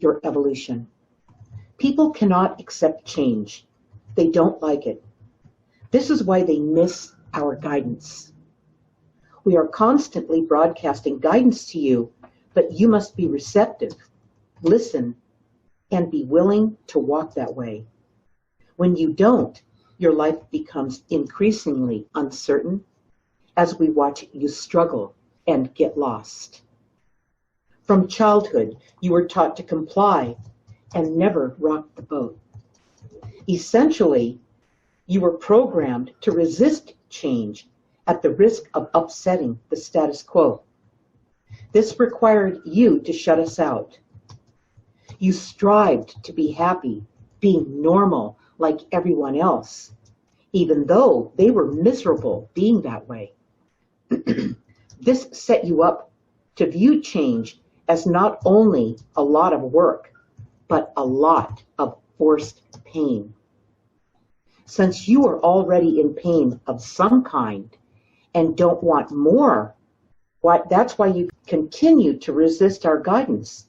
your evolution. People cannot accept change. They don't like it. This is why they miss our guidance. We are constantly broadcasting guidance to you, but you must be receptive, listen, and be willing to walk that way. When you don't, your life becomes increasingly uncertain as we watch you struggle and get lost. From childhood, you were taught to comply and never rock the boat. Essentially, you were programmed to resist change at the risk of upsetting the status quo. This required you to shut us out. You strived to be happy, being normal like everyone else, even though they were miserable being that way. This set you up to view change as not only a lot of work, but a lot of forced pain. Since you are already in pain of some kind and don't want more, that's why you continue to resist our guidance.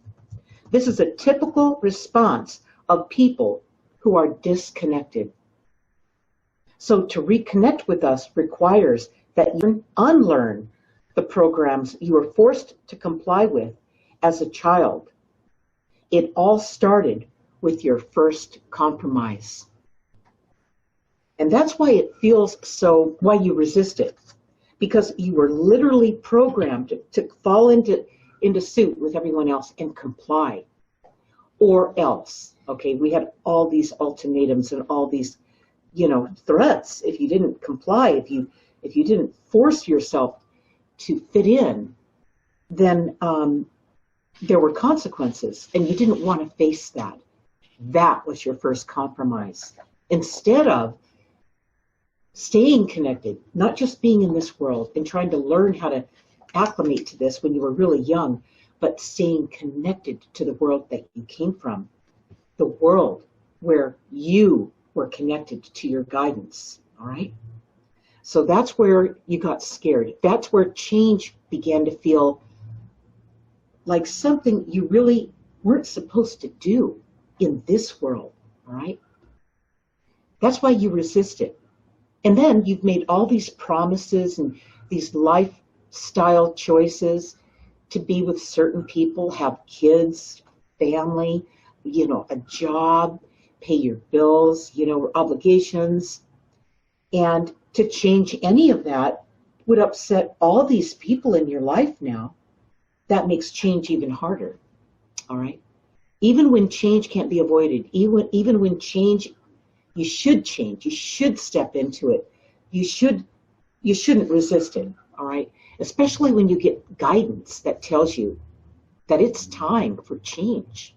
This is a typical response of people who are disconnected. So to reconnect with us requires that you unlearn the programs you were forced to comply with as a child. It all started with your first compromise. And that's why it feels so, why you resist it. Because you were literally programmed to fall into suit with everyone else and comply. Or else, okay, we had all these ultimatums and all these, threats. If you didn't comply, if you didn't force yourself to fit in, then there were consequences, and you didn't want to face that. That was your first compromise. Instead of staying connected, not just being in this world and trying to learn how to acclimate to this when you were really young, but staying connected to the world that you came from, the world where you were connected to your guidance, all right? So that's where you got scared. That's where change began to feel like something you really weren't supposed to do in this world, all right? That's why you resist it. And then you've made all these promises and these lifestyle choices to be with certain people, have kids, family, a job, pay your bills, obligations. And to change any of that would upset all these people in your life now. That makes change even harder, all right? Even when change can't be avoided, even when you should step into it. You shouldn't resist it, all right? Especially when you get guidance that tells you that it's time for change.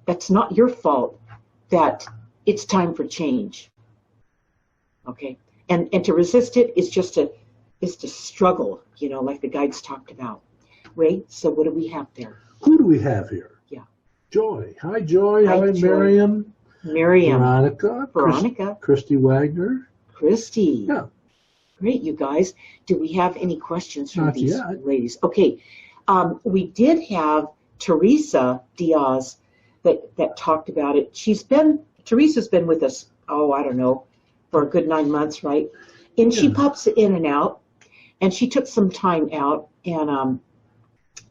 That's not your fault that it's time for change, okay? And to resist it is to struggle, like the guides talked about. Ray, so what do we have there? Who do we have here? Yeah. Joy. Hi, Joy. Hi, Joy. Miriam. Veronica. Christy Wagner. Christy. Yeah. Great, you guys. Do we have any questions from Not these yet. ladies? Okay. We did have Teresa Diaz that talked about it. Teresa's been with us, I don't know, for a good 9 months, right? And she pops in and out, and she took some time out, and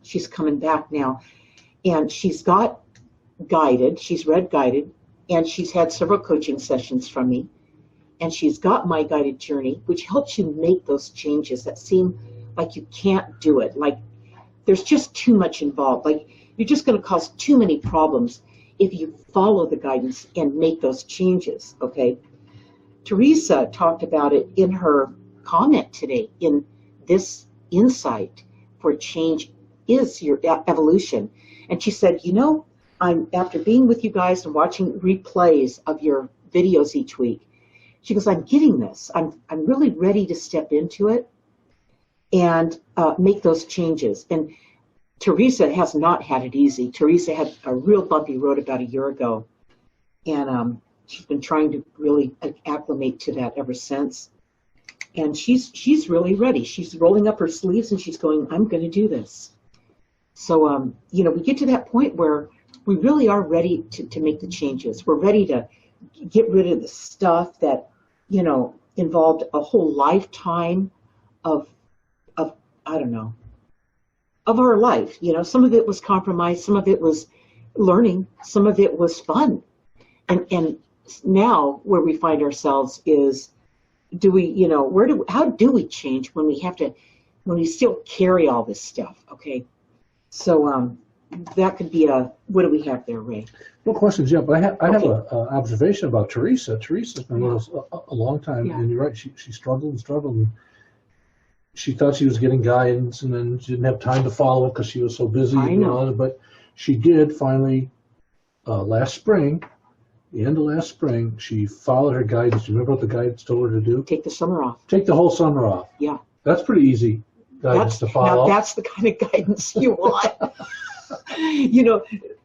she's coming back now. And she's got guided, she's read guided, and she's had several coaching sessions from me. And she's got my guided journey, which helps you make those changes that seem like you can't do it. Like there's just too much involved. Like you're just going to cause too many problems if you follow the guidance and make those changes, okay? Teresa talked about it in her comment today in this insight for change is your evolution. And she said, I'm after being with you guys and watching replays of your videos each week, she goes, I'm getting this. I'm really ready to step into it and make those changes. And Teresa has not had it easy. Teresa had a real bumpy road about a year ago, and she's been trying to really acclimate to that ever since. And she's really ready. She's rolling up her sleeves and she's going, I'm going to do this. So, we get to that point where we really are ready to make the changes. We're ready to get rid of the stuff that, involved a whole lifetime of I don't know, of our life. Some of it was compromise, some of it was learning, some of it was fun. And now where we find ourselves is, how do we change when we still carry all this stuff? Okay. So, that could be what do we have there, Ray? No questions yet, but I have Okay. an observation about Teresa. Teresa's been with us a long time, Yeah. and you're right. She struggled and struggled, and she thought she was getting guidance, and then she didn't have time to follow it because she was so busy. I know. And all, but she did finally last spring. The end of last spring, she followed her guidance. Do you remember what the guidance told her to do? Take the summer off. Take the whole summer off. Yeah. That's pretty easy guidance to follow. Now that's the kind of guidance you want.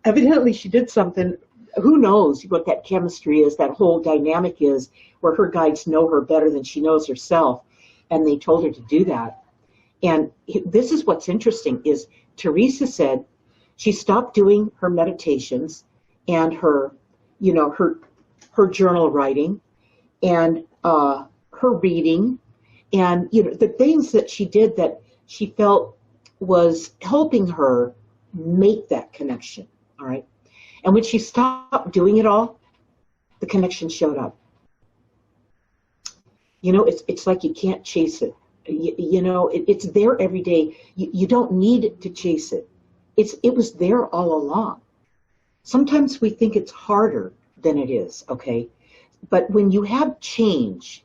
Evidently she did something. Who knows what that chemistry is, that whole dynamic is, where her guides know her better than she knows herself, and they told her to do that. And this is what's interesting is Teresa said she stopped doing her meditations and her journal writing and her reading and the things that she did that she felt was helping her make that connection. All right. And when she stopped doing it all, the connection showed up. It's like you can't chase it. It's there every day. You don't need to chase it. It was there all along. Sometimes we think it's harder than it is, okay? But when you have change,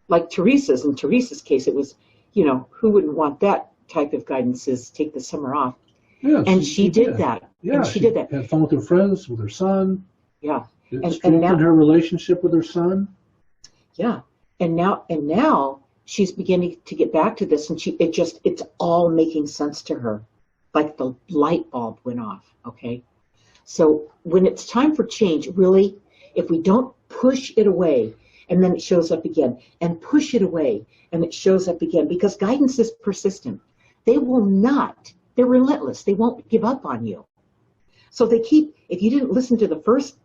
like in Teresa's case, it was, who wouldn't want that type of guidance, is take the summer off. Yeah, and she did that. Yeah, and she did that. Had fun with her friends, with her son. Yeah. It And strengthened now, her relationship with her son. yeah. And now she's beginning to get back to this, and it's all making sense to her. Like the light bulb went off, okay? So when it's time for change, really, if we don't push it away, and then it shows up again, and push it away, and it shows up again, because guidance is persistent. They're relentless. They won't give up on you. So if you didn't listen to the first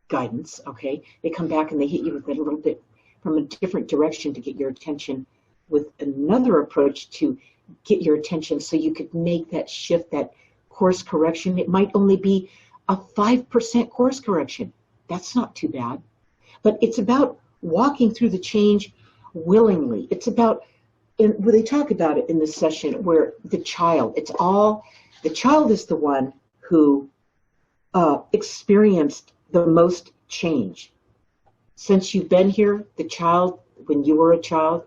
guidance, okay, they come back and they hit you with a little bit from a different direction to get your attention with another approach to get your attention so you could make that shift, that course correction. It might only be a 5% course correction. That's not too bad. But it's about walking through the change willingly. It's about, they talk about it in this session, where the child is the one who experienced the most change. Since you've been here, the child, when you were a child,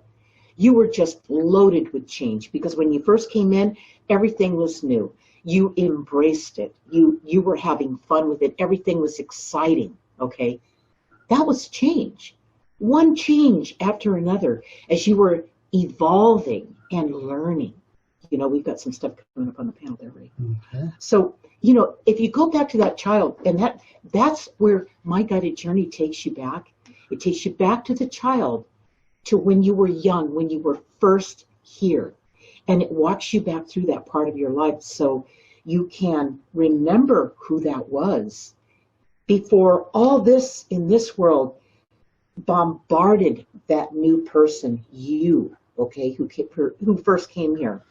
you were just loaded with change, because when you first came in, everything was new. You embraced it. You were having fun with it. Everything was exciting, okay? That was change. One change after another as you were evolving and learning. We've got some stuff coming up on the panel there, Ray. Okay. So, if you go back to that child, and that's where my guided journey takes you back. It takes you back to the child, to when you were young, when you were first here. And it walks you back through that part of your life so you can remember who that was before all this in this world bombarded that new person, you, okay, who first came here.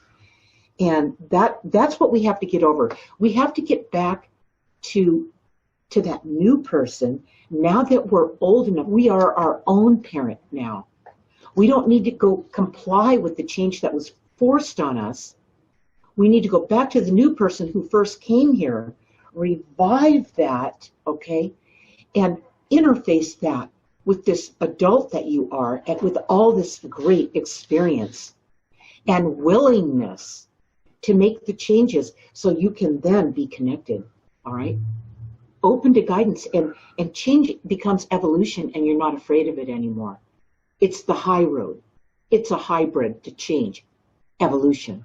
And that's what we have to get over. We have to get back to that new person. Now that we're old enough, we are our own parent now. We don't need to go comply with the change that was forced on us. We need to go back to the new person who first came here, revive that, okay, and interface that with this adult that you are, and with all this great experience and willingness to make the changes so you can then be connected, all right? Open to guidance, and change becomes evolution, and you're not afraid of it anymore. It's the high road. It's a hybrid to change, evolution.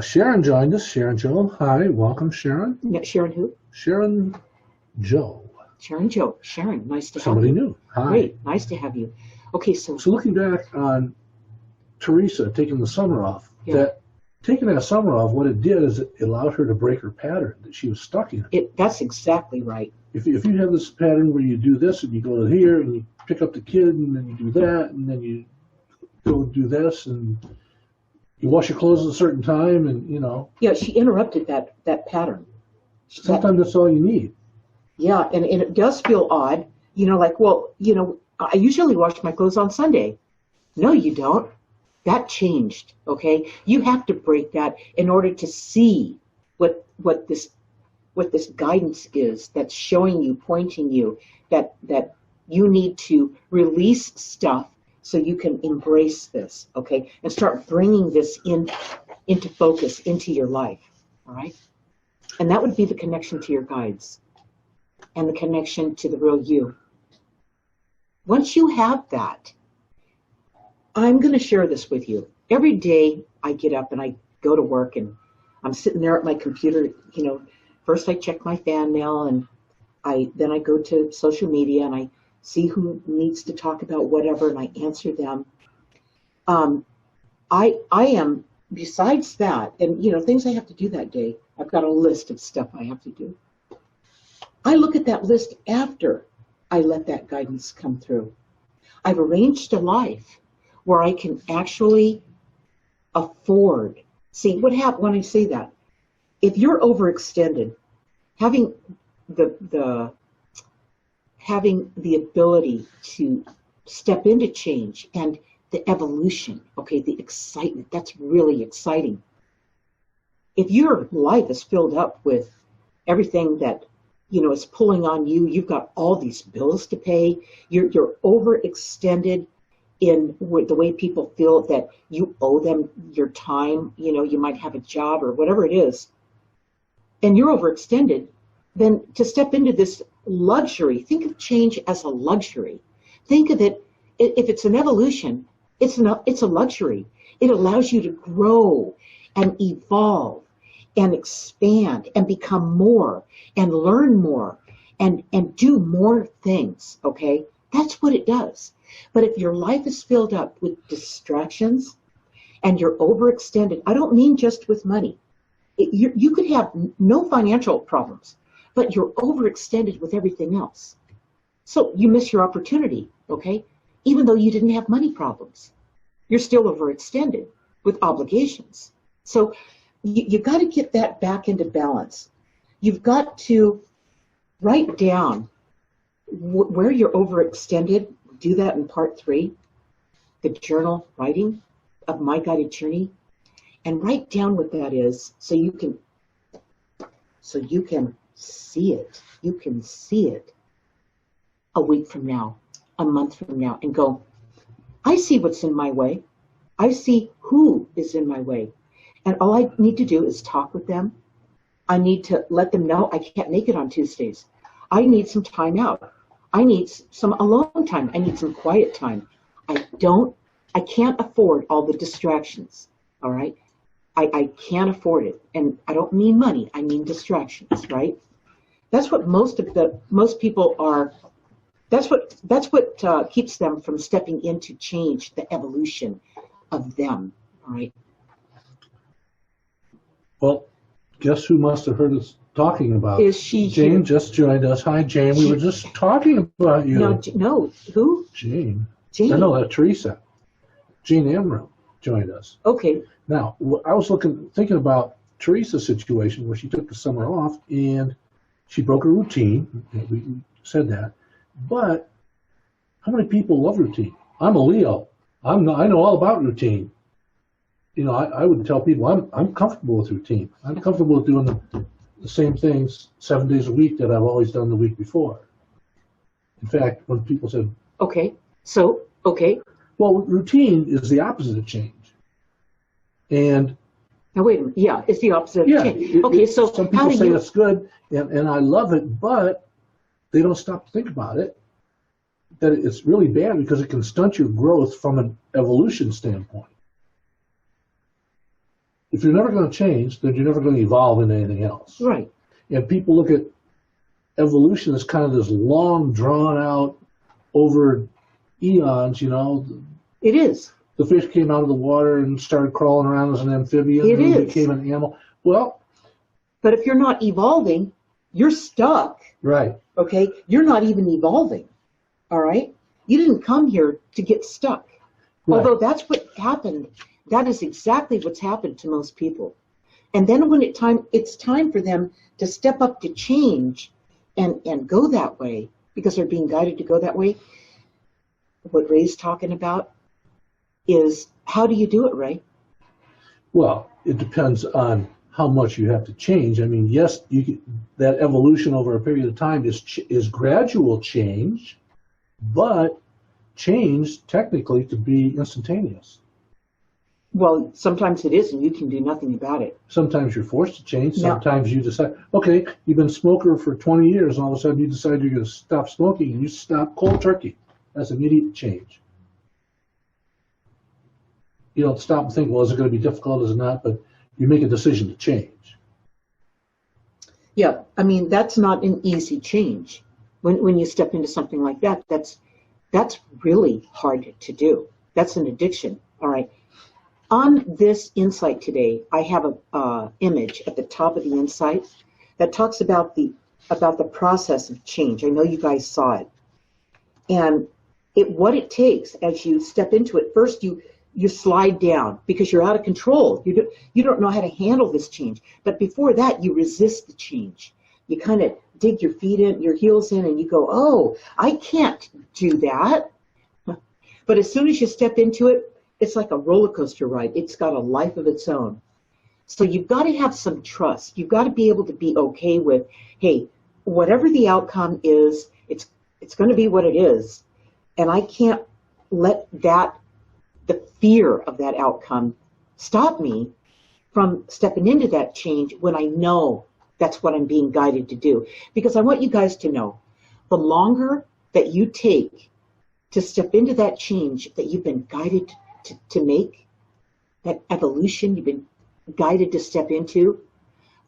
Sharon joined us. Sharon Joe. Hi, welcome, Sharon. Sharon who? Sharon Joe. Sharon Joe. Sharon, nice to have you. Somebody new. Hi. Great, nice to have you. Okay, so looking back on Teresa taking the summer off, Yeah. that taking that summer off, what it did is it allowed her to break her pattern that she was stuck in. That's exactly right. If you have this pattern where you do this and you go to here and you pick up the kid and then you do that and then you go do this and you wash your clothes at a certain time and, you know. Yeah, she interrupted that pattern. Sometimes that's all you need. Yeah, and it does feel odd. You know, like, well, you know, I usually wash my clothes on Sunday. No, you don't. That changed, okay? You have to break that in order to see what this guidance is that's showing you, pointing you, that you need to release stuff so you can embrace this, okay? And start bringing this into focus, into your life, all right? And that would be the connection to your guides and the connection to the real you. Once you have that, I'm going to share this with you. Every day I get up and I go to work and I'm sitting there at my computer, you know, first I check my fan mail and then I go to social media and I see who needs to talk about whatever and I answer them. I am, besides that, and you know, things I have to do that day, I've got a list of stuff I have to do. I look at that list after I let that guidance come through. I've arranged a life where I can actually afford. See, what happens when I say that? If you're overextended, having the ability to step into change and the evolution, okay, the excitement, that's really exciting. If your life is filled up with everything that, you know, is pulling on you, you've got all these bills to pay, you're overextended in the way people feel that you owe them your time, you know, you might have a job or whatever it is, and you're overextended, then to step into this luxury, think of change as a luxury. Think of it, if it's an evolution, it's a luxury. It allows you to grow and evolve and expand and become more and learn more and do more things, okay? That's what it does. But if your life is filled up with distractions and you're overextended, I don't mean just with money. You could have no financial problems, but you're overextended with everything else. So you miss your opportunity, okay? Even though you didn't have money problems. You're still overextended with obligations. So you've got to get that back into balance. You've got to write down where you're overextended. Do that in part 3, the journal writing of My Guided Journey, and write down what that is so you can see it. You can see it a week from now, a month from now, and go, I see what's in my way. I see who is in my way. And all I need to do is talk with them. I need to let them know I can't make it on Tuesdays. I need some time out. I need some alone time. I need some quiet time. I can't afford all the distractions, all right? I can't afford it. And I don't mean money, I mean distractions, right? That's what most people are, that's what keeps them from stepping into change, the evolution of them, all right? Well, guess who must have heard us talking about? Is she Jane here? just joined us. Hi, Jane. We were just talking about you. No, who? Jane. Jane. No, Teresa. Jane Amram joined us. Okay. Now, I was thinking about Teresa's situation where she took the summer off and she broke her routine. We said that. But how many people love routine? I'm a Leo. I know all about routine. You know, I would tell people I'm comfortable with routine. I'm comfortable with doing the same things 7 days a week that I've always done the week before. In fact, when people said, Okay. well, routine is the opposite of change. And Now wait a minute. Yeah, it's the opposite of change. Okay, so some people say it's good, and I love it, but they don't stop to think about it. That it's really bad because it can stunt your growth from an evolution standpoint. If you're never going to change, then you're never going to evolve into anything else. Right. And people look at evolution as kind of this long, drawn out, over eons, you know. It is. the fish came out of the water and started crawling around as an amphibian It and is. became an animal. Well, but if you're not evolving, you're stuck. right. Okay? You're not even evolving. All right? You didn't come here to get stuck. Right. Although that's what happened. That is exactly what's happened to most people. And then when it's time for them to step up to change and go that way, because they're being guided to go that way, what Ray's talking about is, how do you do it, Ray? Well, it depends on how much you have to change. I mean, yes, that evolution over a period of time is gradual change, but change technically to be instantaneous. Well, sometimes it is, and you can do nothing about it. Sometimes you're forced to change. Yeah. Sometimes you decide, okay, you've been a smoker for 20 years, and all of a sudden you decide you're going to stop smoking, and you stop cold turkey. That's immediate change. You don't stop and think, well, is it going to be difficult, is it not? But you make a decision to change. Yeah, I mean, that's not an easy change. When you step into something like that, that's really hard to do. That's an addiction. All right. On this insight today, I have a image at the top of the insight that talks about the process of change. I know you guys saw it, and what it takes as you step into it. First, you slide down because you're out of control. You don't know how to handle this change. But before that, you resist the change. You kind of dig your heels in, and you go, "Oh, I can't do that." But as soon as you step into it, it's like a roller coaster ride. It's got a life of its own. So you've got to have some trust. You've got to be able to be okay with, hey, whatever the outcome is, it's going to be what it is. And I can't let the fear of that outcome stop me from stepping into that change when I know that's what I'm being guided to do. Because I want you guys to know, the longer that you take to step into that change that you've been guided to make, that evolution you've been guided to step into,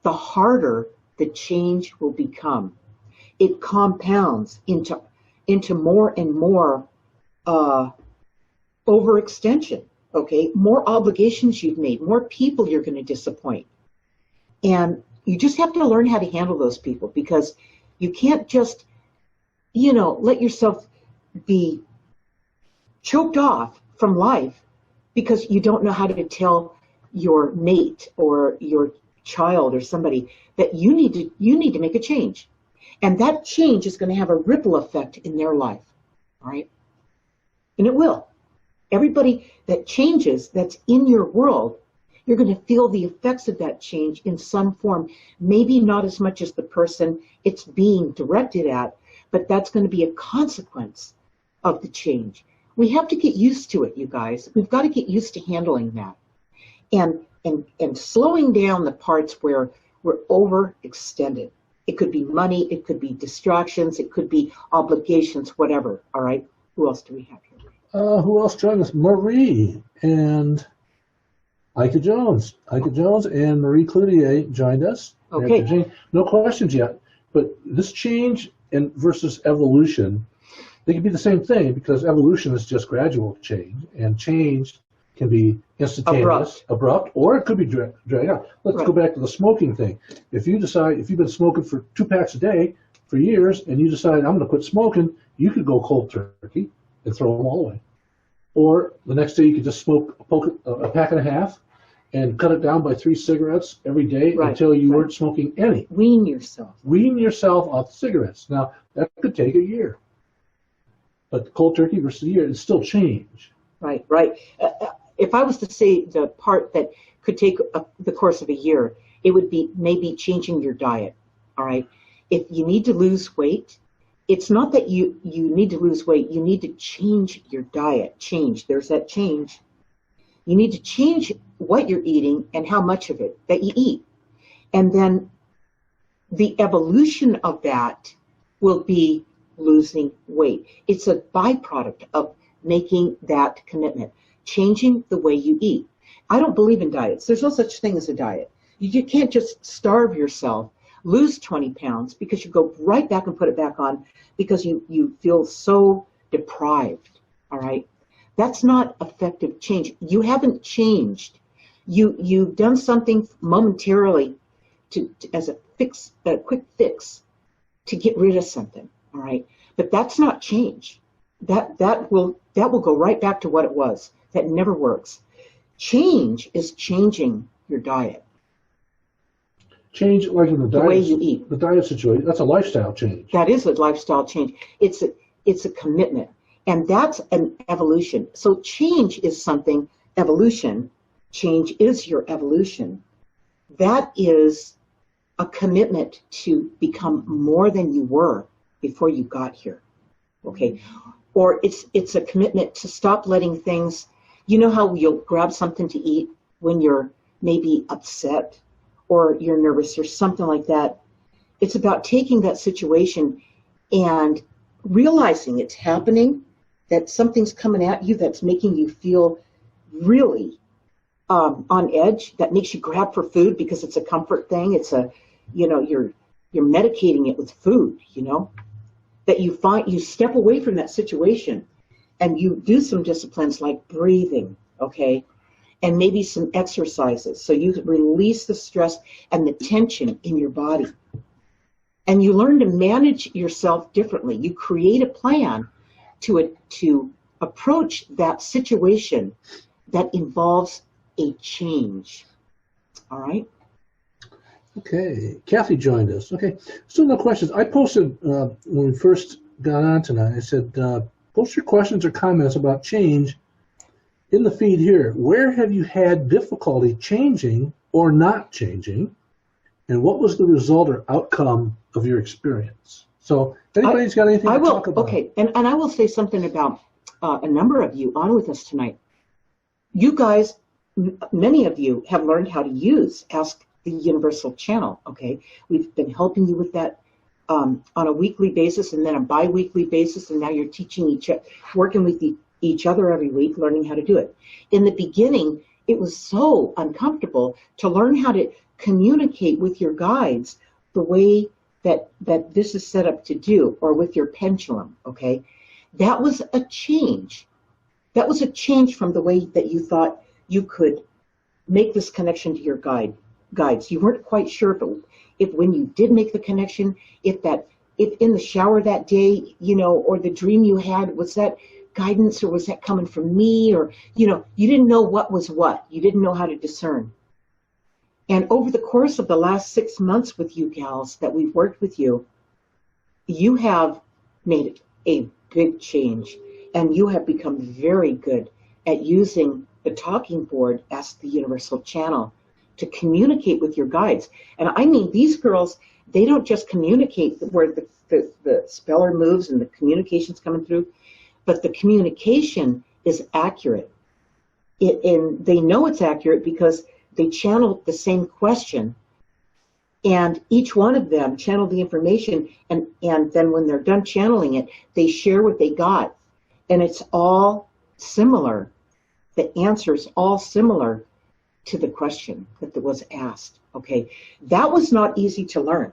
the harder the change will become. It compounds into more and more overextension, okay? More obligations you've made, more people you're going to disappoint. And you just have to learn how to handle those people, because you can't just, let yourself be choked off from life because you don't know how to tell your mate or your child or somebody that you need to make a change. And that change is going to have a ripple effect in their life, all right? And it will. Everybody that changes, that's in your world, you're going to feel the effects of that change in some form. Maybe not as much as the person it's being directed at, but that's going to be a consequence of the change. We have to get used to it, you guys. We've got to get used to handling that. And slowing down the parts where we're overextended. It could be money, it could be distractions, it could be obligations, whatever. All right. Who else do we have here? Who else joined us? Marie and Ika Jones. Ika Jones and Marie Cloutier joined us. Okay. No questions yet. But this change versus evolution, they can be the same thing, because evolution is just gradual change, and change can be instantaneous, abrupt, or it could be dragged out. Let's go back to the smoking thing. If you've been smoking for 2 packs a day for years, and you decide, I'm going to quit smoking, you could go cold turkey and throw them all away. Or the next day you could just smoke a pack and a half and cut it down by 3 cigarettes every day until you weren't smoking any. Wean yourself. Wean yourself off cigarettes. Now, that could take a year. But cold turkey versus a year, it's still change. Right. If I was to say the part that could take the course of a year, it would be maybe changing your diet. All right. If you need to lose weight, it's not that you need to lose weight. You need to change your diet. There's that change. You need to change what you're eating and how much of it that you eat. And then the evolution of that will be losing weight. It's a byproduct of making that commitment, changing the way you eat. I don't believe in diets. There's no such thing as a diet. You can't just starve yourself, lose 20 pounds, because you go right back and put it back on because you feel so deprived, all right? That's not effective change. You haven't changed. You've done something momentarily as a quick fix to get rid of something. All right, but that's not change. That will go right back to what it was. That never works. Change is changing your diet. Change, like in the way you eat. The diet situation, that's a lifestyle change. That is a lifestyle change. It's a commitment, and that's an evolution. So change is something, evolution, change is your evolution. That is a commitment to become more than you were before you got here, okay? Or it's a commitment to stop letting things, you know how you'll grab something to eat when you're maybe upset or you're nervous or something like that. It's about taking that situation and realizing it's happening, that something's coming at you that's making you feel really on edge, that makes you grab for food because it's a comfort thing. It's you're medicating it with food, that you step away from that situation and you do some disciplines like breathing, okay? And maybe some exercises so you release the stress and the tension in your body. And you learn to manage yourself differently. You create a plan to approach that situation that involves a change. All right? Okay. Kathy joined us. Okay. So no questions. I posted when we first got on tonight, I said, post your questions or comments about change in the feed here. Where have you had difficulty changing or not changing? And what was the result or outcome of your experience? So if anybody's got anything to talk about. Okay, and I will say something about a number of you on with us tonight. You guys, many of you have learned how to use Ask the Universal channel, okay? We've been helping you with that on a weekly basis and then a bi-weekly basis, and now you're teaching working with each other every week, learning how to do it. In the beginning, it was so uncomfortable to learn how to communicate with your guides the way that this is set up to do, or with your pendulum, okay? That was a change. That was a change from the way that you thought you could make this connection to your guides. You weren't quite sure if when you did make the connection, if in the shower that day, or the dream you had, was that guidance or was that coming from me? Or, you didn't know what was what. You didn't know how to discern. And over the course of the last 6 months with you gals that we've worked with you, you have made a big change, and you have become very good at using the talking board, Ask the Universal channel, to communicate with your guides. And I mean, these girls, they don't just communicate where the speller moves and the communication's coming through, but the communication is accurate. And they know it's accurate because they channel the same question, and each one of them channel the information, and then when they're done channeling it, they share what they got. And it's all similar. The answer's all similar to the question that was asked, okay? That was not easy to learn.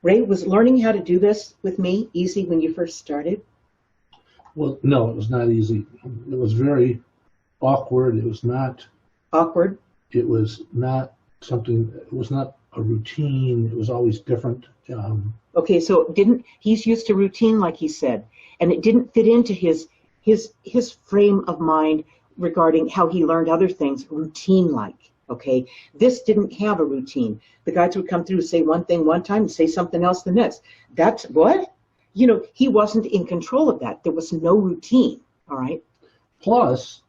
Ray, was learning how to do this with me easy when you first started? Well, no, it was not easy. It was very awkward. It was not... Awkward? It was not something, it was not a routine. It was always different. Okay, so he's used to routine, like he said, and it didn't fit into his frame of mind regarding how he learned other things, routine-like, okay? This didn't have a routine. The guides would come through, say one thing one time, and say something else the next. That's what? He wasn't in control of that. There was no routine, all right? Plus,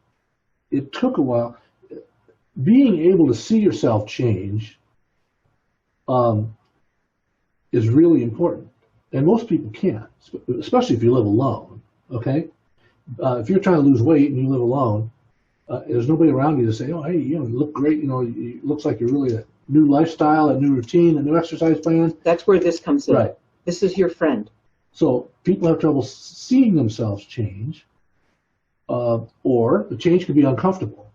it took a while. Being able to see yourself change is really important. And most people can't, especially if you live alone, okay? If you're trying to lose weight and you live alone, there's nobody around you to say, oh, hey, you look great. It looks like you're really a new lifestyle, a new routine, a new exercise plan. That's where this comes in. Right. This is your friend. So people have trouble seeing themselves change, or the change could be uncomfortable,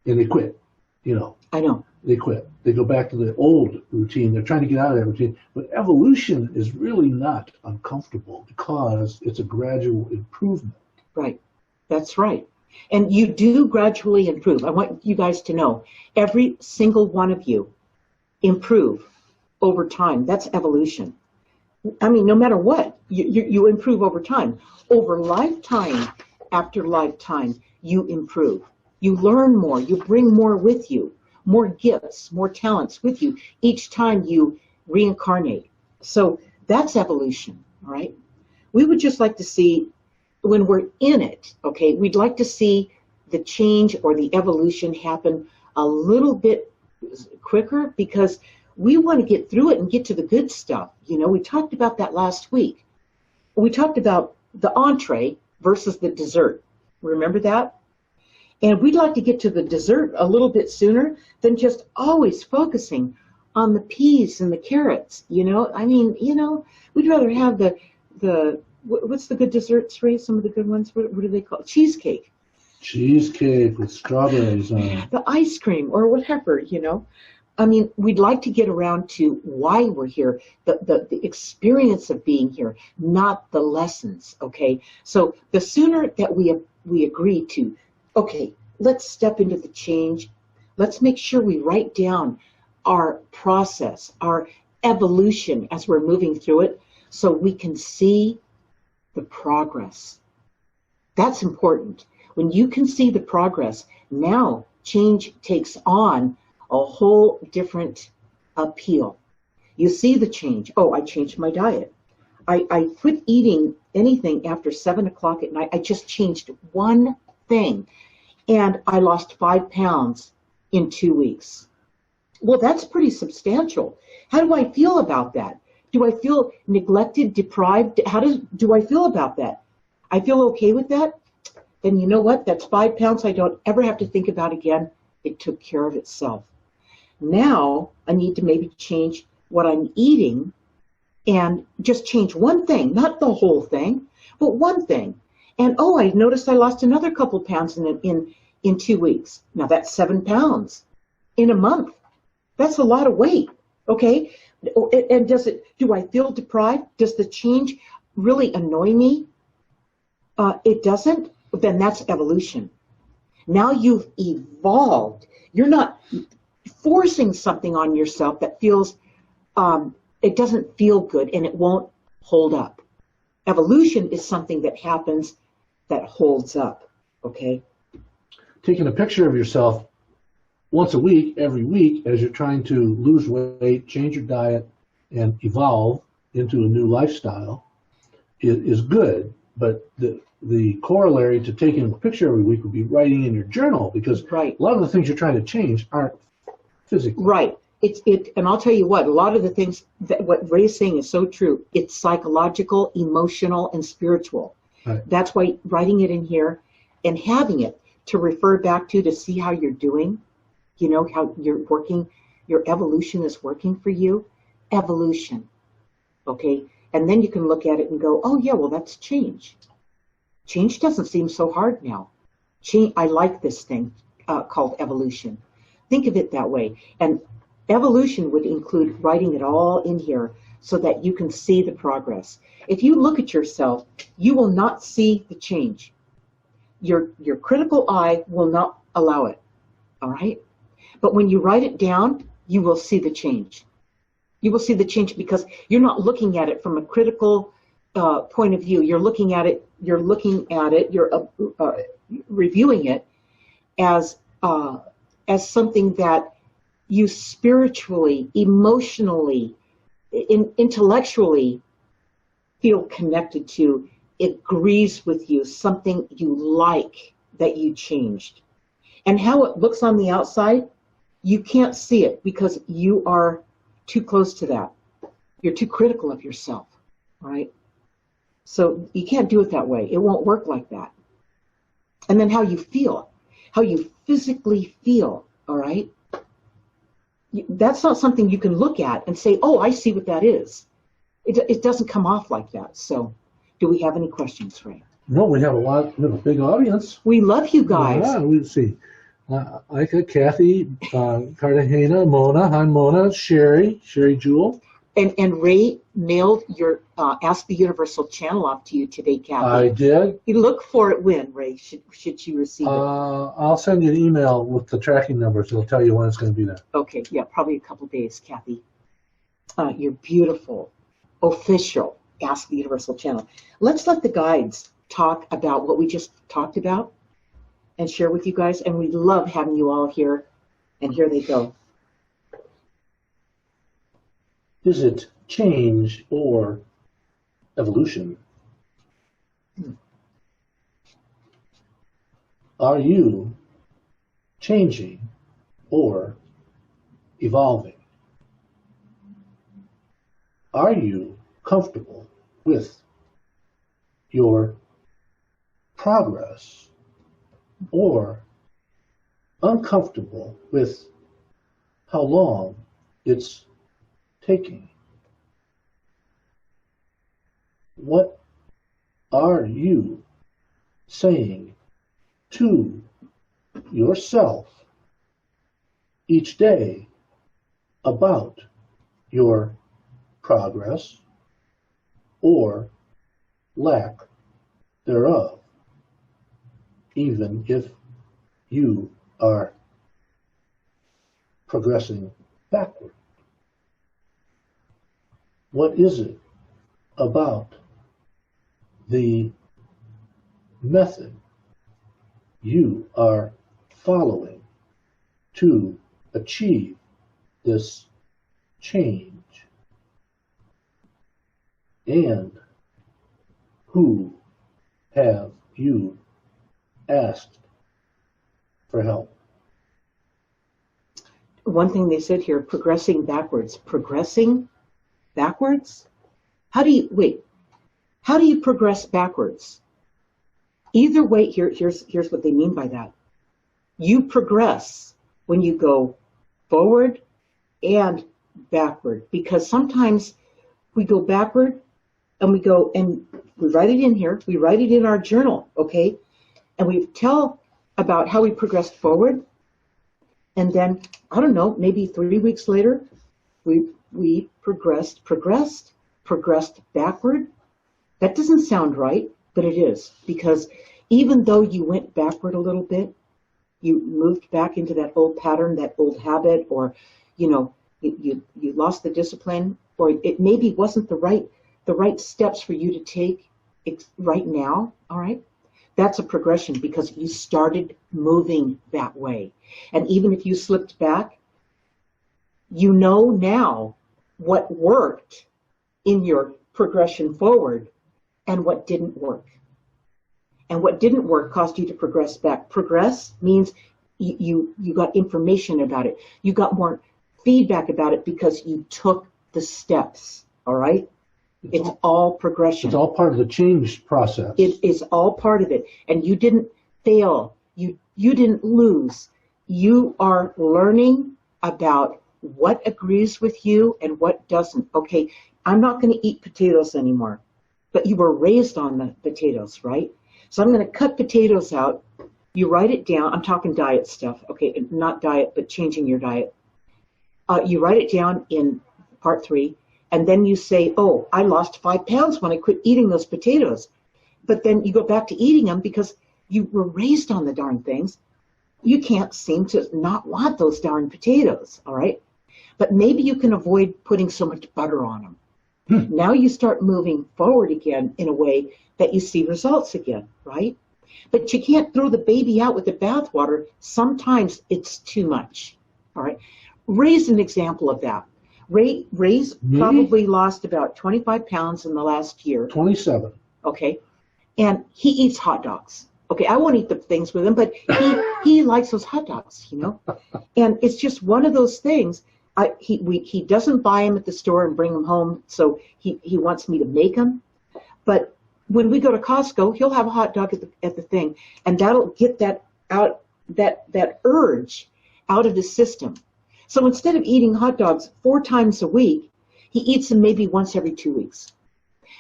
and they quit. I know. They quit. They go back to the old routine. They're trying to get out of that routine. But evolution is really not uncomfortable because it's a gradual improvement. Right. That's right. And you do gradually improve. I want you guys to know, every single one of you improve over time. That's evolution. I mean, no matter what, you improve over time. Over lifetime after lifetime, you improve. You learn more. You bring more with you, more gifts, more talents with you each time you reincarnate. So that's evolution, all right? We would just like to see, when we're in it, okay, we'd like to see the change or the evolution happen a little bit quicker, because we want to get through it and get to the good stuff. You know, we talked about that last week. We talked about the entree versus the dessert. Remember that? And we'd like to get to the dessert a little bit sooner than just always focusing on the peas and the carrots. You know, I mean, you know, we'd rather have what's the good desserts, Ray? Some of the good ones, what do they call it? Cheesecake. Cheesecake with strawberries on it. The ice cream or whatever, you know. I mean, we'd like to get around to why we're here, the experience of being here, not the lessons, okay? So the sooner that we agree to, okay, let's step into the change. Let's make sure we write down our process, our evolution as we're moving through it, so we can see the progress. That's important. When you can see the progress, now change takes on a whole different appeal. You see the change. Oh, I changed my diet. I quit eating anything after 7 o'clock at night. I just changed one thing, and I lost 5 pounds in 2 weeks. Well, that's pretty substantial. How do I feel about that? Do I feel neglected, deprived? How do I feel about that? I feel okay with that? Then you know what? That's 5 pounds I don't ever have to think about again. It took care of itself. Now I need to maybe change what I'm eating, and just change one thing, not the whole thing, but one thing. And oh, I noticed I lost another couple pounds in 2 weeks. Now that's 7 pounds in a month. That's a lot of weight, okay? And do I feel deprived? Does the change really annoy me? It doesn't? Then that's evolution. Now you've evolved. You're not forcing something on yourself that feels, it doesn't feel good and it won't hold up. Evolution is something that happens that holds up, okay? Taking a picture of yourself once a week, every week, as you're trying to lose weight, change your diet, and evolve into a new lifestyle is good, but the corollary to taking a picture every week would be writing in your journal, because right. A lot of the things you're trying to change aren't physical. Right. And I'll tell you what, a lot of the things that what Ray's saying is so true. It's psychological, emotional, and spiritual. Right. That's why writing it in here and having it to refer back to see how you're doing, you know, how you're working, your evolution is working for you. Evolution. Okay? And then you can look at it and go, oh yeah, well that's change. Change doesn't seem so hard now. Change, I like this thing called evolution. Think of it that way. And evolution would include writing it all in here so that you can see the progress. If you look at yourself, you will not see the change. Your critical eye will not allow it. All right? But when you write it down, you will see the change. You will see the change because you're not looking at it from a critical point of view. You're looking at it, you're reviewing it as something that you spiritually, emotionally, intellectually feel connected to. It agrees with you, something you like that you changed. And how it looks on the outside, you can't see it because you are too close to that. You're too critical of yourself, right? So you can't do it that way. It won't work like that. And then how you feel, how you physically feel, all right? That's not something you can look at and say, oh, I see what that is. It doesn't come off like that. So do we have any questions, Ray? No, we have a big audience. We love you guys. Yeah, we see. Ika, Kathy, Cartagena, Mona, hi Mona, Sherry Jewel. And Ray mailed your Ask the Universal channel off to you today, Kathy. I did. You look for it when, Ray, should you receive it? I'll send you an email with the tracking numbers. It'll tell you when it's going to be there. Okay, yeah, probably a couple days, Kathy. Your beautiful, official Ask the Universal channel. Let's let the guides talk about what we just talked about and share with you guys. And we love having you all here. And here they go. Is it change or evolution? Are you changing or evolving? Are you comfortable with your progress or uncomfortable with how long it's taking? What are you saying to yourself each day about your progress or lack thereof, even if you are progressing backward? What is it about the method you are following to achieve this change? And who have you asked for help? One thing they said here, progressing backwards. Progressing backwards? How do you progress backwards? Either way, here's what they mean by that. You progress when you go forward and backward, because sometimes we go backward and we write it in here, we write it in our journal, okay? And we tell about how we progressed forward, and then, I don't know, maybe 3 weeks later, we progressed backward. That doesn't sound right, but it is, because even though you went backward a little bit, you moved back into that old pattern, that old habit, or you lost the discipline, or it maybe wasn't the right steps for you to take right now. All right, that's a progression because you started moving that way. And even if you slipped back, you know now what worked in your progression forward and what didn't work. And what didn't work caused you to progress back. Progress means you got information about it. You got more feedback about it because you took the steps. All right? It's all progression. It's all part of the change process. It is all part of it. And you didn't fail. You didn't lose. You are learning about what agrees with you and what doesn't. Okay, I'm not going to eat potatoes anymore. But you were raised on the potatoes, right? So I'm going to cut potatoes out. You write it down. I'm talking diet stuff. Okay, not diet, but changing your diet. You write it down in part 3. And then you say, oh, I lost 5 pounds when I quit eating those potatoes. But then you go back to eating them because you were raised on the darn things. You can't seem to not want those darn potatoes, all right? But maybe you can avoid putting so much butter on them. Now you start moving forward again in a way that you see results again, right? But you can't throw the baby out with the bathwater. Sometimes it's too much, all right? Ray's an example of that. Ray's probably lost about 25 pounds in the last year. 27. Okay. And he eats hot dogs. Okay, I won't eat the things with him, but he likes those hot dogs, you know? And it's just one of those things. He doesn't buy them at the store and bring them home, so he wants me to make them. But when we go to Costco, he'll have a hot dog at the thing, and that'll get that out, that urge out of his system. So instead of eating hot dogs 4 times a week, he eats them maybe once every 2 weeks.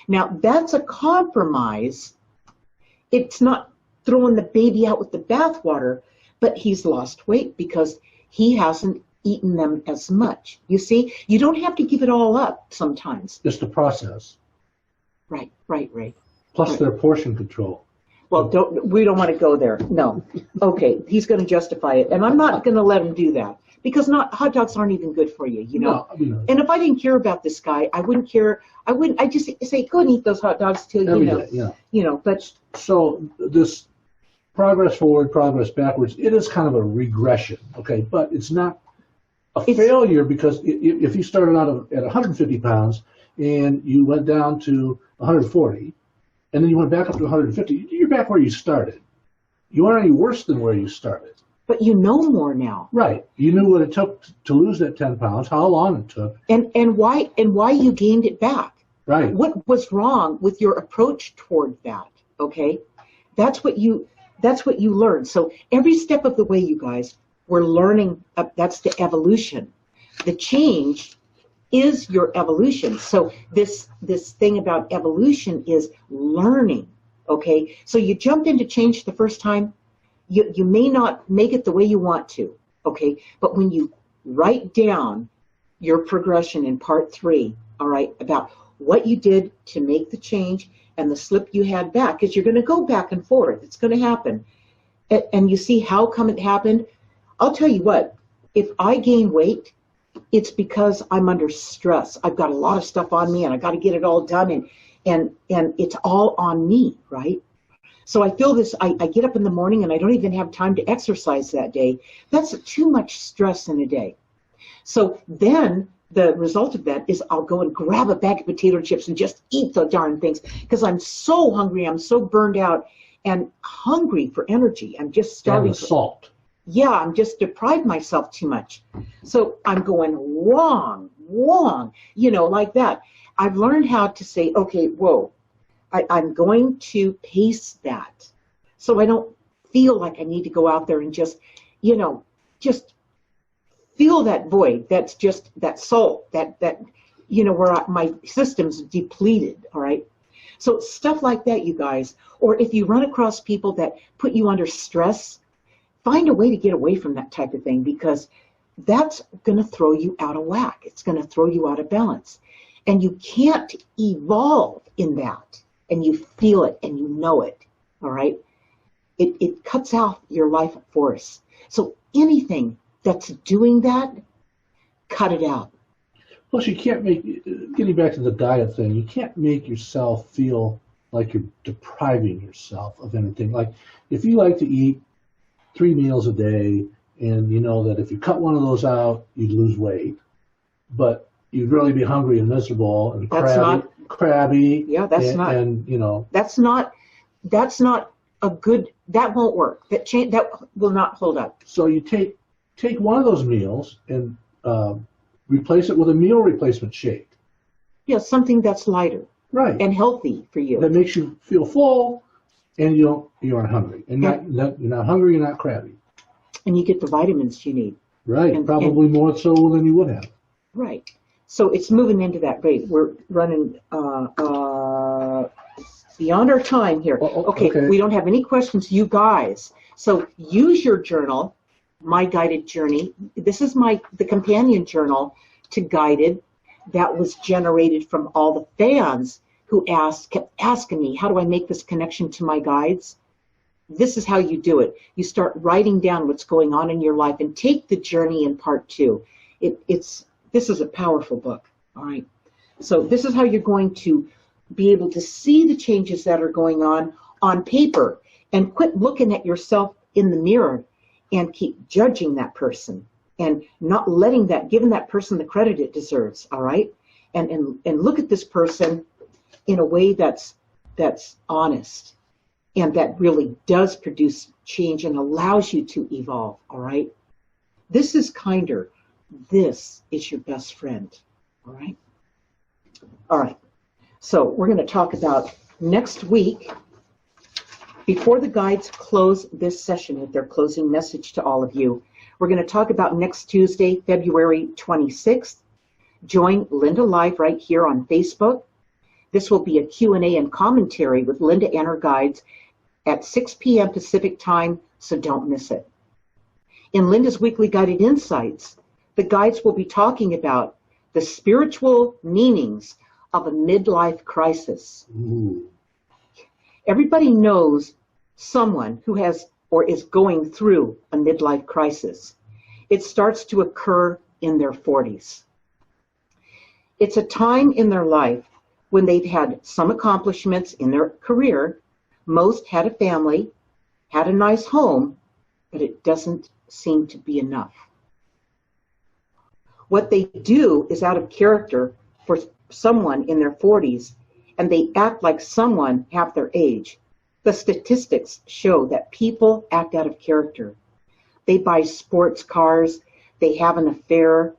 Now, that's a compromise. It's not throwing the baby out with the bathwater, but he's lost weight because he hasn't eaten them as much. You see, you don't have to give it all up sometimes. Just the process. Right. Plus Right. their portion control. Well, we don't want to go there. No. Okay, he's going to justify it, and I'm not going to let him do that because hot dogs aren't even good for you, you know. No, I mean, And if I didn't care about this guy, I wouldn't care. I'd just say go and eat those hot dogs till every day, yeah. you know. But So this progress forward, progress backwards, it is kind of a regression, okay? But it's not a failure because if you started out at 150 pounds and you went down to 140, and then you went back up to 150, you're back where you started. You aren't any worse than where you started. But you know more now. Right. You knew what it took to lose that 10 pounds, how long it took. And why you gained it back. Right. What was wrong with your approach toward that? Okay? That's what you learned. So every step of the way, you guys, we're learning. That's the evolution. The change is your evolution. So this thing about evolution is learning. Okay? So you jumped into change the first time. You may not make it the way you want to. Okay? But when you write down your progression in part 3, all right, about what you did to make the change and the slip you had back, because you're going to go back and forth. It's going to happen. And you see how come it happened? I'll tell you what, if I gain weight, it's because I'm under stress. I've got a lot of stuff on me and I got to get it all done and it's all on me, right? So I feel this, I get up in the morning and I don't even have time to exercise that day. That's too much stress in a day. So then the result of that is I'll go and grab a bag of potato chips and just eat the darn things because I'm so hungry, I'm so burned out and hungry for energy. I'm just starving. And the salt. Yeah, I'm just deprived myself too much. So I'm going wrong, you know, like that. I've learned how to say, okay, whoa, I'm going to pace that. So I don't feel like I need to go out there and just, you know, just feel that void. That's just that salt, that you know, where my system's depleted, all right? So stuff like that, you guys. Or if you run across people that put you under stress, find a way to get away from that type of thing because that's going to throw you out of whack. It's going to throw you out of balance. And you can't evolve in that. And you feel it and you know it, all right? It cuts out your life force. So anything that's doing that, cut it out. Plus, you can't getting back to the diet thing, you can't make yourself feel like you're depriving yourself of anything. Like, if you like to eat 3 meals a day, and you know that if you cut one of those out, you'd lose weight, but you'd really be hungry and miserable and crabby. Yeah, that's not. And you know, that's not a good. That won't work. That will not hold up. So you take one of those meals and replace it with a meal replacement shake. Yeah, something that's lighter. Right. And healthy for you. That makes you feel full, and you aren't hungry, and you're not hungry, you're not crabby. And you get the vitamins you need. Right. Probably more so than you would have. Right. So it's moving into that rate. We're running beyond our time here. Okay, we don't have any questions, you guys. So use your journal, My Guided Journey. This is the companion journal to Guided that was generated from all the fans who kept asking me, how do I make this connection to my guides? This is how you do it. You start writing down what's going on in your life and take the journey in part 2. This is a powerful book, all right? So this is how you're going to be able to see the changes that are going on paper and quit looking at yourself in the mirror and keep judging that person and not giving that person the credit it deserves, all right? And look at this person in a way that's honest and that really does produce change and allows you to evolve, all right? This is kinder. This is your best friend, all right? All right, so we're going to talk about next week, before the guides close this session with their closing message to all of you, we're going to talk about next Tuesday, February 26th. Join Linda Live right here on Facebook. This will be a Q&A and commentary with Linda and her guides at 6 p.m. Pacific time, so don't miss it. In Linda's Weekly Guided Insights, the guides will be talking about the spiritual meanings of a midlife crisis. Ooh. Everybody knows someone who has or is going through a midlife crisis. It starts to occur in their 40s. It's a time in their life when they've had some accomplishments in their career. Most had a family, had a nice home, but it doesn't seem to be enough. What they do is out of character for someone in their 40s, and they act like someone half their age. The statistics show that people act out of character. They buy sports cars, they have an affair,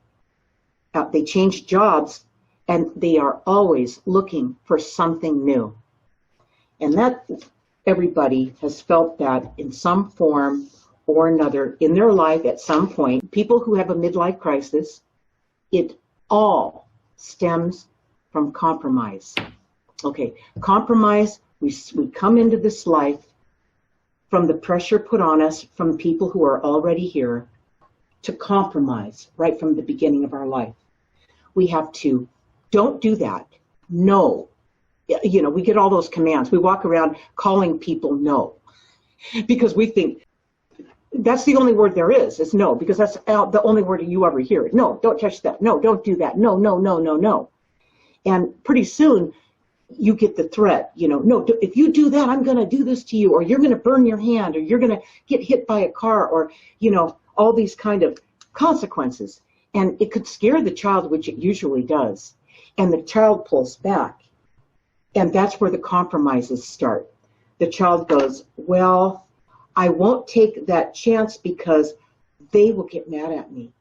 they change jobs, and they are always looking for something new. And that everybody has felt that in some form or another in their life at some point. People who have a midlife crisis, it all stems from compromise. Okay, compromise, we come into this life from the pressure put on us from people who are already here to compromise right from the beginning of our life. We have to, don't do that, no. You know, we get all those commands. We walk around calling people no because we think that's the only word there is no, because that's the only word you ever hear. No, don't touch that. No, don't do that. No, no, no, no, no. And pretty soon you get the threat, you know, no, if you do that, I'm going to do this to you, or you're going to burn your hand, or you're going to get hit by a car, or, you know, all these kind of consequences. And it could scare the child, which it usually does. And the child pulls back. And that's where the compromises start. The child goes, well, I won't take that chance because they will get mad at me.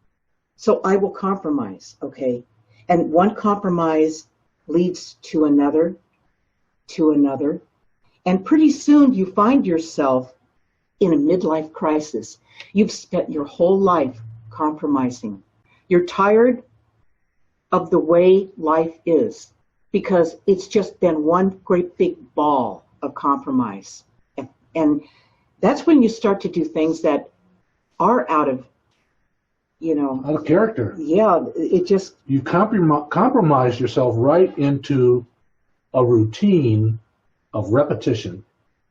So I will compromise, okay? And one compromise leads to another, and pretty soon you find yourself in a midlife crisis. You've spent your whole life compromising. You're tired of the way life is because it's just been one great big ball of compromise. And that's when you start to do things that are out of, you know, out of character. Yeah, it just... You compromise yourself right into a routine of repetition.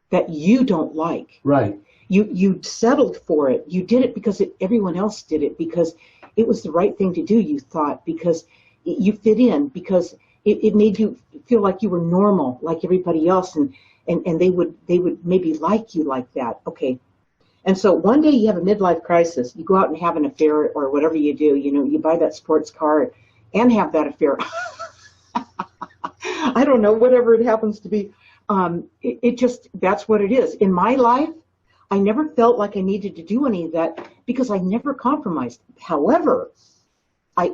That you don't like. Right. You settled for it. You did it because everyone else did it, because it was the right thing to do, you thought, because you fit in, because it made you feel like you were normal, like everybody else, and they would maybe like you like that. Okay. And so one day you have a midlife crisis, you go out and have an affair or whatever you do, you know, you buy that sports car and have that affair. I don't know, whatever it happens to be. It just, that's what it is. In my life, I never felt like I needed to do any of that because I never compromised. However,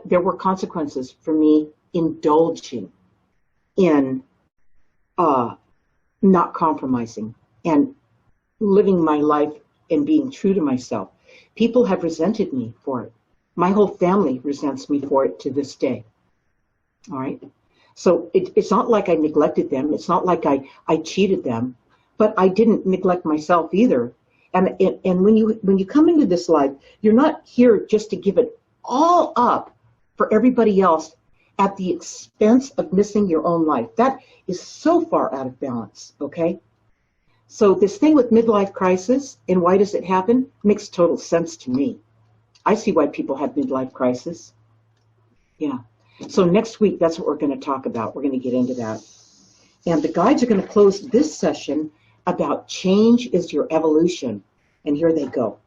there were consequences for me indulging in not compromising and living my life and being true to myself. People have resented me for it. My whole family resents me for it to this day. All right. So it's not like I neglected them. It's not like I cheated them, but I didn't neglect myself either. And when you come into this life, you're not here just to give it all up for everybody else at the expense of missing your own life. That is so far out of balance. Okay. So this thing with midlife crisis and why does it happen makes total sense to me. I see why people have midlife crisis. Yeah. So next week, that's what we're going to talk about. We're going to get into that. And the guides are going to close this session about change is your evolution. And here they go.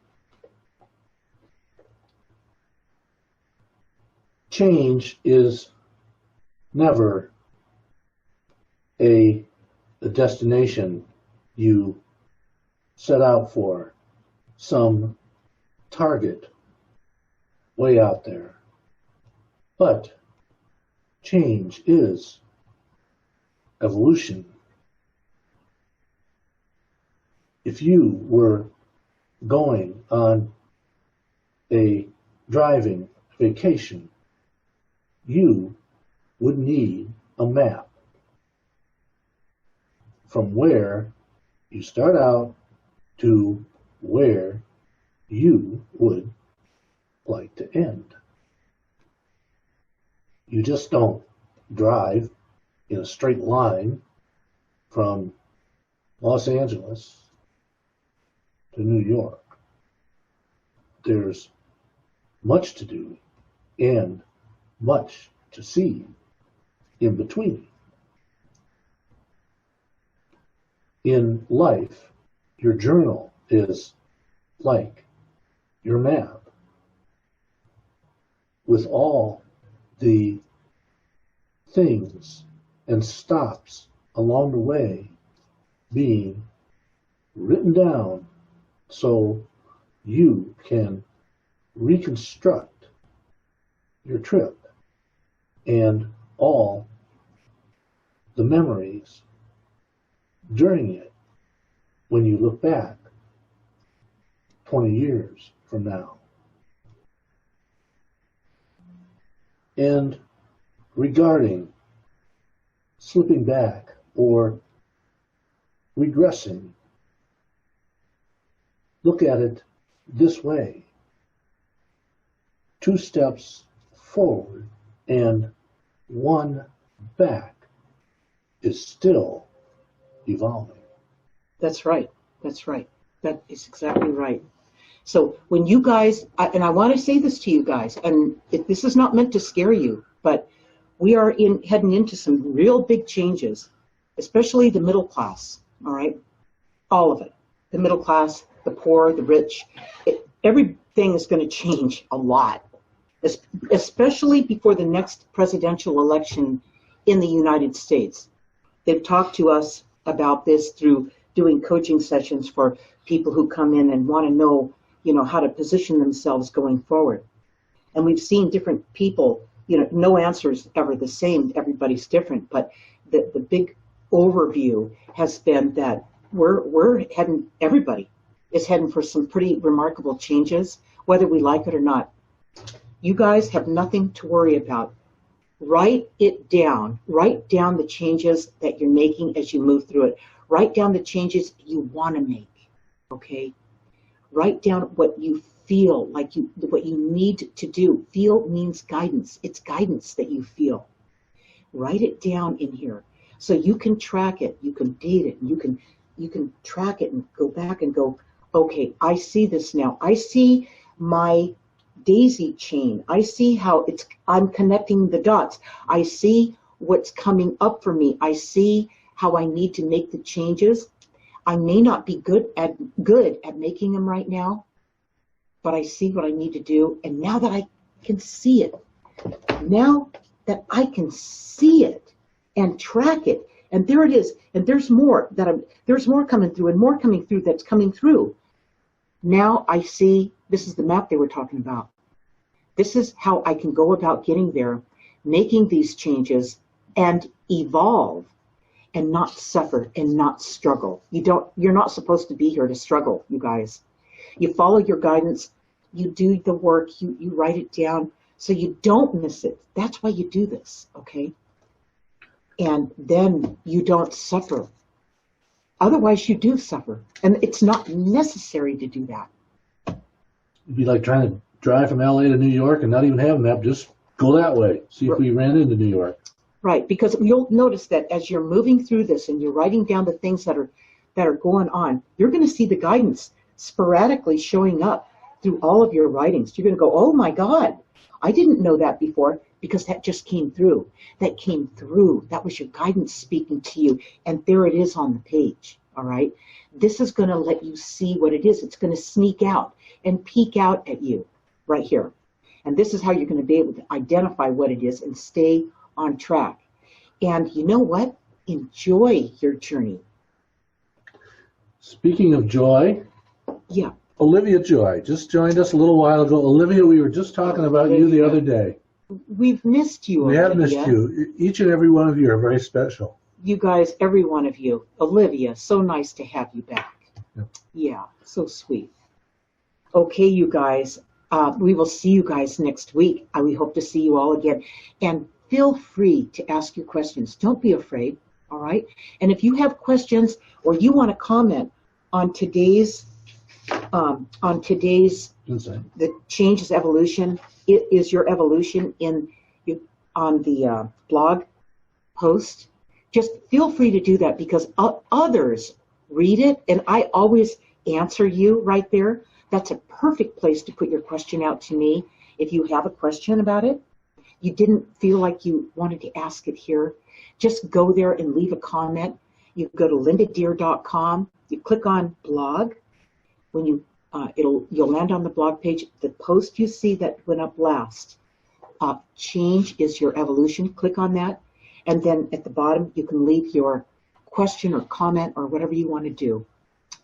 Change is never a destination you set out for, some target way out there. But change is evolution. If you were going on a driving vacation, you would need a map from where you start out to where you would like to end. You just don't drive in a straight line from Los Angeles to New York. There's much to do and much to see in between. In life, your journal is like your map with all the things and stops along the way being written down so you can reconstruct your trip and all the memories during it when you look back 20 years from now. And regarding slipping back or regressing, look at it this way. 2 steps forward and 1 back is still evolving. That's right. That's right. That is exactly right. So when you guys, and I want to say this to you guys, and this is not meant to scare you, but we are heading into some real big changes, especially the middle class, all right? All of it. The middle class, the poor, the rich. Everything is going to change a lot, especially before the next presidential election in the United States. They've talked to us about this through doing coaching sessions for people who come in and want to know, how to position themselves going forward. And we've seen different people, no answer is ever the same. Everybody's different. But the big overview has been that we're heading, everybody is heading for some pretty remarkable changes, whether we like it or not. You guys have nothing to worry about. Write it down. Write down the changes that you're making as you move through it. Write down the changes you want to make, okay? Write down what you feel like what you need to do. Feel means guidance. It's guidance that you feel. Write it down in here so you can track it. You can date it. You can track it and go back and go, okay, I see this now. I see my daisy chain. I see how I'm connecting the dots. I see what's coming up for me. I see how I need to make the changes. I may not be good at making them right now, but I see what I need to do. And now that I can see it, and track it, and there it is, and there's more coming through and more coming through that's coming through. Now I see, this is the map they were talking about. This is how I can go about getting there, making these changes and evolve and not suffer and not struggle. You're not supposed to be here to struggle, you guys. You follow your guidance, you do the work, you write it down so you don't miss it. That's why you do this, okay? And then you don't suffer. Otherwise, you do suffer. And it's not necessary to do that. It'd be like trying to drive from LA to New York and not even have a map. Just go that way. See if we ran into New York. Right, because you'll notice that as you're moving through this and you're writing down the things that are going on, you're going to see the guidance sporadically showing up through all of your writings. You're going to go, oh my God, I didn't know that before, because that just came through. That came through. That was your guidance speaking to you, and there it is on the page, all right? This is going to let you see what it is. It's going to sneak out and peek out at you right here. And this is how you're going to be able to identify what it is and stay on track. And you know what? Enjoy your journey. Speaking of joy, yeah. Olivia Joy just joined us a little while ago. Olivia, we were just talking about you the other day. We've missed you, We Olivia. have missed you. Each and every one of you are very special. You guys, every one of you. Olivia, so nice to have you back. Yep. Yeah, so sweet. Okay, you guys, we will see you guys next week. We hope to see you all again. And feel free to ask your questions. Don't be afraid, all right? And if you have questions or you want to comment on today's Inside. the change is evolution. It is your evolution in you. on the blog post, just feel free to do that, because others read it, and I always answer you right there. That's a perfect place to put your question out to me if you have a question about it. You didn't feel like you wanted to ask it here, just go there and leave a comment. You go to lindadeir.com, you click on blog. When you'll land on the blog page. The post you see that went up last, change is your evolution. Click on that, and then at the bottom you can leave your question or comment or whatever you want to do,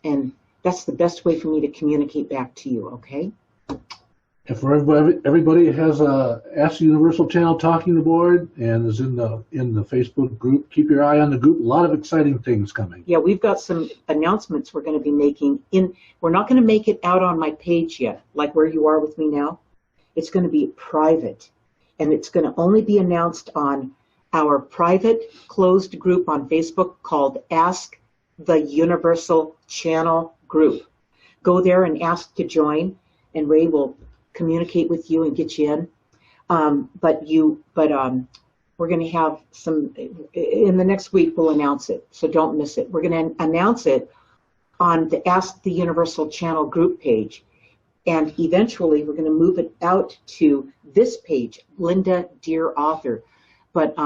and that's the best way for me to communicate back to you. Okay. If everybody has a Ask the Universal channel talking board and is in the Facebook group, keep your eye on the group. A lot of exciting things coming. Yeah, we've got some announcements we're going to be making. We're not going to make it out on my page yet, like where you are with me now. It's going to be private, and it's going to only be announced on our private closed group on Facebook called Ask the Universal Channel Group. Go there and ask to join, and Ray will communicate with you and get you in. But we're going to have some, in the next week we'll announce it, so don't miss it. We're going to announce it on the Ask the Universal Channel group page, and eventually we're going to move it out to this page, Linda Deir Author. But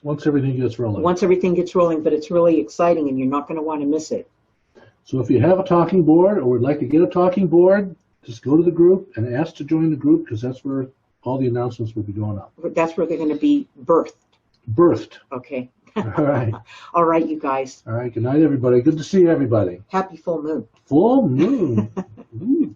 once everything gets rolling. Once everything gets rolling, but it's really exciting, and you're not going to want to miss it. So if you have a talking board or would like to get a talking board, just go to the group and ask to join the group, because that's where all the announcements will be going up. That's where they're going to be birthed. Birthed. Okay. All right. All right, you guys. All right. Good night, everybody. Good to see everybody. Happy full moon. Full moon. Ooh.